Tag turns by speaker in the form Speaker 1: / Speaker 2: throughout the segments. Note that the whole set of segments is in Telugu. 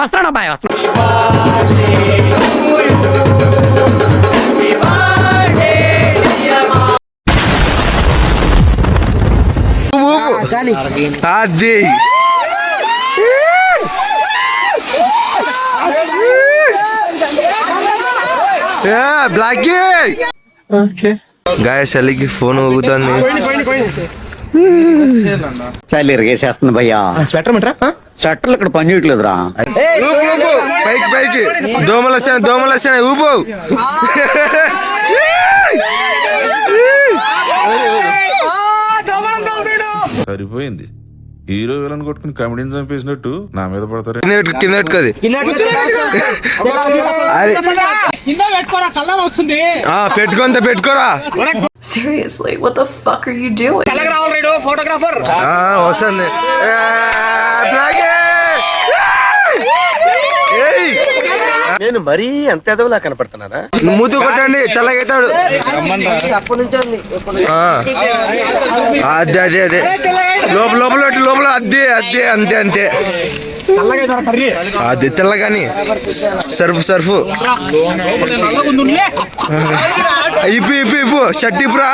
Speaker 1: వస్తాను బాయ్ వస్తాను.
Speaker 2: అది బ్లాక్ గాయ చలికి ఫోన్ ఊగుతుంది.
Speaker 3: చలి ఇరిగేసేస్తుంది భయ్యా. స్వెటర్లు ఇక్కడ పని చేయట్లేదురా.
Speaker 2: పైకి పైకి దోమలు వస్తాయి ఊపు.
Speaker 4: సరిపోయింది. హీరో విలన్ కొట్టుకుని కమెడీని చంపేసినట్టు నా మీద పడతారు.
Speaker 2: కింద పెట్టుకోది పెట్టుకోరా.
Speaker 5: Seriously, what the fuck are you doing?
Speaker 2: వస్తుంది.
Speaker 6: నేను మరీ అంత ఎదవలా కనపడుతున్నారా?
Speaker 2: మూతు కొట్టండి తెల్లగైతాడు. అదే అదే అదే లోపల అదే అదే అంతే అంతే అది తెల్లగాని సర్ఫ్ ఇప్పు షర్ట్ ఇప్పురా.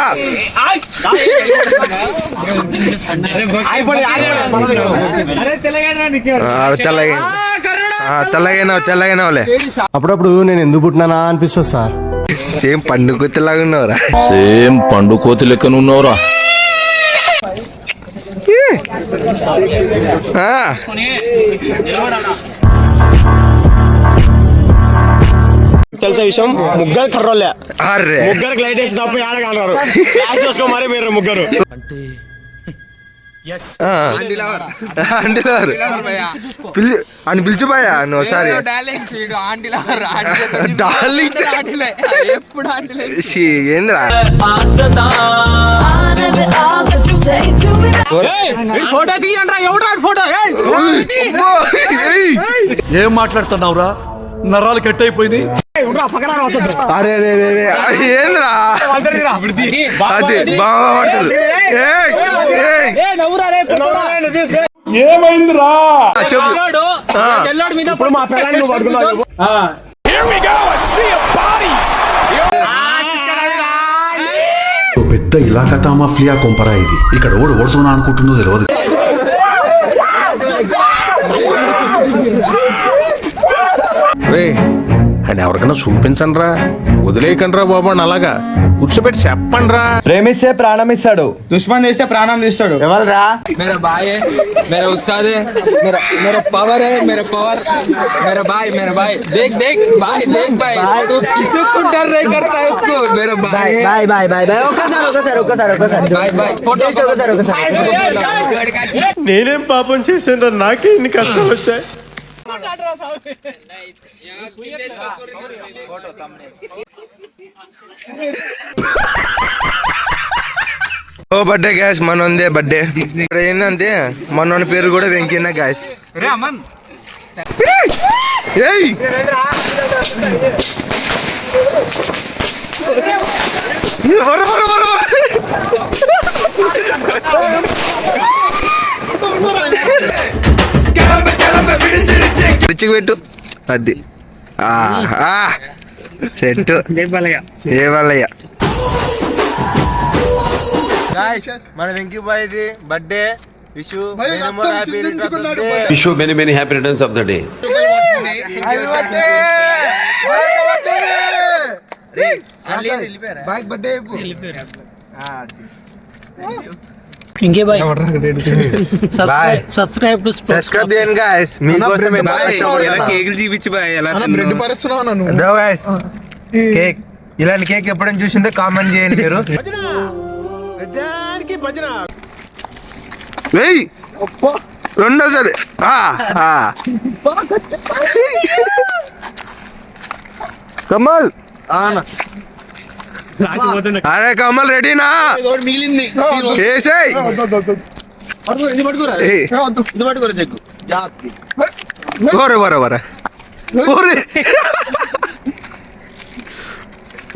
Speaker 2: తెల్లగైనవులే.
Speaker 7: అప్పుడప్పుడు నేను ఎందుకు పుట్టినానా అనిపిస్తుంది సార్.
Speaker 2: సేమ్ పండు కోతిలాగా ఉన్నావురా.
Speaker 4: సేమ్ పండు కోతి లెక్కన ఉన్నావురా.
Speaker 6: తెలుసా విషయం? ముగ్గురు కర్రోలే.
Speaker 2: ముగ్గురికి
Speaker 6: లైట్ వేసి తప్ప ఆడగలరు. మరి మీరు ముగ్గురు
Speaker 2: అని పిలిచిపోయా నువ్వు ఒకసారి. ఏంద్రా
Speaker 1: ఫోటో తీయండి. ఫోటో
Speaker 7: ఏం మాట్లాడుతున్నావురా? నరాలు కట్ అయిపోయింది.
Speaker 2: అరే ఏంద్రా అది
Speaker 7: ఏమైందిరా?
Speaker 8: పెద్ద ఇలాకా మాఫియా కొంపరా ఇది. ఇక్కడ ఓడుతున్నా అనుకుంటుందో తెలియదు.
Speaker 4: అని ఎవరికైనా చూపించండి రా, వదిలేయకండి రా బాబు అని అలాగా కూర్చోబెట్టి చెప్పండి రా.
Speaker 7: ప్రేమిస్తే ప్రాణం ఇస్తాడు, దుష్మన్ చేస్తే ప్రాణం తీస్తాడు.
Speaker 1: ఎవరా मेरा भाई है, मेरा उस्ताद है, मेरा पावर है, मेरा पावर मेरा भाई देख भाई देख भाई तू किसी को डर नहीं करता है उसको. मेरा भाई
Speaker 3: బాయ్ ఒక్కసారి
Speaker 1: भाई फोटो
Speaker 7: నేనేం పాపం చేశాను? నాకే ఇన్ని కష్టాలు వచ్చాయి.
Speaker 2: ఓ బర్త్డే గ్యాస్ మనోందే బర్త్డే. ఇక్కడ ఏంటంటే మనోని పేరు కూడా వెంకన్న గ్యాస్. రిచికి పెట్టు అది చెట్టు ఏ వాళ్ళయ్య. మన వెంకీ బాయ్ది birthday. Wish
Speaker 8: wish many happy returns of the day.
Speaker 1: ఇంకే బాయ్ సబ్స్క్రైబ్
Speaker 2: చేయండి గాయ్స్. మీకోసమే
Speaker 6: కేకులు చూపించి బాయ్ ఎలా
Speaker 7: బ్రెడ్ పరుస్తున్నావు నన్ను.
Speaker 2: గాయ్స్ కేక్ ఇలాంటి కేక్ ఎప్పుడైనా చూసిందే కామెంట్ చేయండి మీరు. రెండోసారి కమల్. అరే కమల్ రెడీనా?
Speaker 6: మిగిలింది
Speaker 2: వేసేయ్.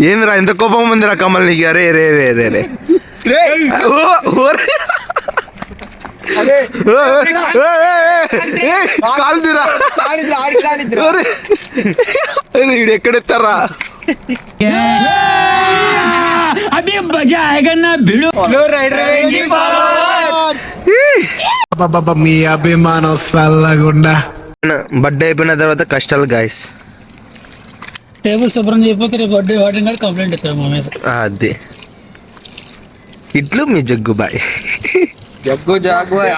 Speaker 2: ఏందిరా ఎంత కోపం ఉందిరా కమల్ నీకు? అరే రే రే రే రే కాలుదిరా వీడు ఎక్కడెత్తారా
Speaker 1: మీ అభిమానం సల్లగుండా.
Speaker 2: బర్త్డే అయిపోయిన తర్వాత కష్టాలు గాయస్.
Speaker 9: టేబుల్ శుభ్రం చేయకపోతే రేపు బర్త్డే వాటిని కూడా కంప్లైంట్ ఇస్తారు మా మీద.
Speaker 2: అది ఇట్లు మీ జగ్గుబాయ్.
Speaker 1: జగ్గు జాగువార్.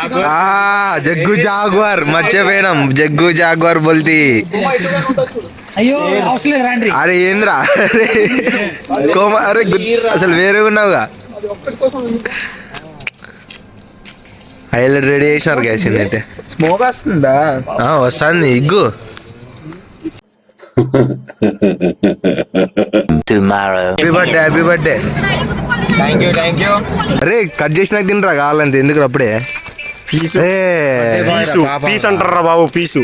Speaker 2: జగ్గు జాగ్వార్ మర్చిపోయినాం. జగ్గు జాగ్వార్ బోల్తి.
Speaker 9: అయ్యో అవసరం లేదు రండి.
Speaker 2: అరే ఏంద్రా అరే అసలు వేరే ఉన్నావుగా. హైలైట్ రెడీ చేసినారు గ్యాస్ అయితే.
Speaker 1: స్మోక్ వస్తుందా?
Speaker 2: వస్తుంది ఇగ్గు. Happy birthday happy birthday.
Speaker 1: Thank you.
Speaker 2: అరే కట్ చేసినాక తినరా కావాలంటే ఎందుకు అప్పుడే.
Speaker 6: పీస్ అంటారా బాబు, పీసు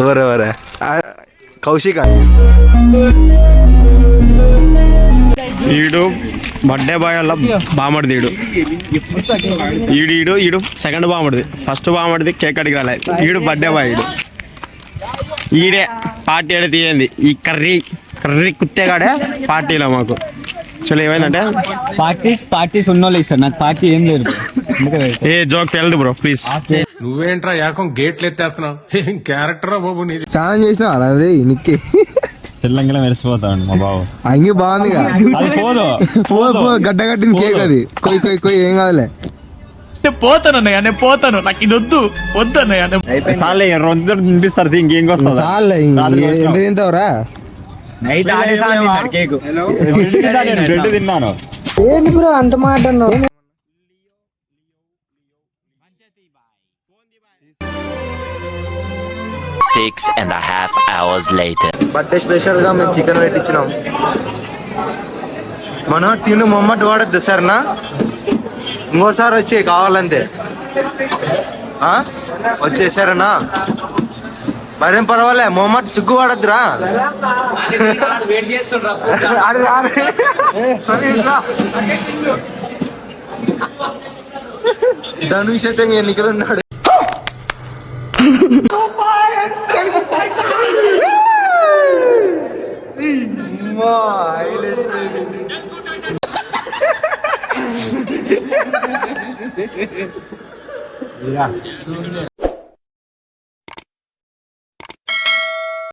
Speaker 2: ఎవరెవరే కౌశిక
Speaker 6: ఈడు బర్త్డే బాయ్ వల్ల బామడిది. ఈడు సెకండ్ బామడిది. ఫస్ట్ బామడిది కేక్ అడిగి రాలే. ఈడు బర్త్డే బాయ్. ఈడే పార్టీ అడిగి తీయండి. ఈ కర్రీ కుత్తేగాడే పార్టీలో మాకు. చలో ఏమైందంటే
Speaker 3: పార్టీస్ ఉన్నోళ్ళు ఇస్తారు, నాకు పార్టీ ఏం లేదు.
Speaker 6: ఏ జోక్ తెలదు బ్రో ప్లీజ్.
Speaker 4: నువ్వేంట్రా ఏకం గేట్లు ఎత్తేస్తున్నావు? ఏం క్యారెక్టరా బాబు నీది?
Speaker 2: చాలా చేసినా అరే నిక్కి
Speaker 3: తెల్లంగా మెరిసిపోతాడు మా బాబు.
Speaker 2: అంగి బాగుందిగా. పో గడ్డ కట్టిన కేక్ అది. కొయ్యి ఏం కాదులే.
Speaker 7: పోతానన్నయ్య, నేను పోతాను, నాకు ఇది వద్దు అన్నయ్య.
Speaker 3: చాలే రెండు తినిపిస్తారు, ఇంకేం వస్తుంది.
Speaker 2: చాలే ఎంత తింటావురా?
Speaker 3: రెండు తిన్నాను.
Speaker 1: ఏంటి బ్రో అంత మాట అన్నావు?
Speaker 2: బర్త్డే స్పెషల్ గా మేము చికెన్ పెట్టించినాం. మనం తిను మొమ్మటి వాడద్దు సరేనా? ఇంకోసారి వచ్చి కావాలంతే వచ్చేసారనా? మరేం పర్వాలే, మొమ్మటి సిగ్గు వాడద్దురా. ధనుష్ అయితే ఎన్నికలు ఉన్నాడు.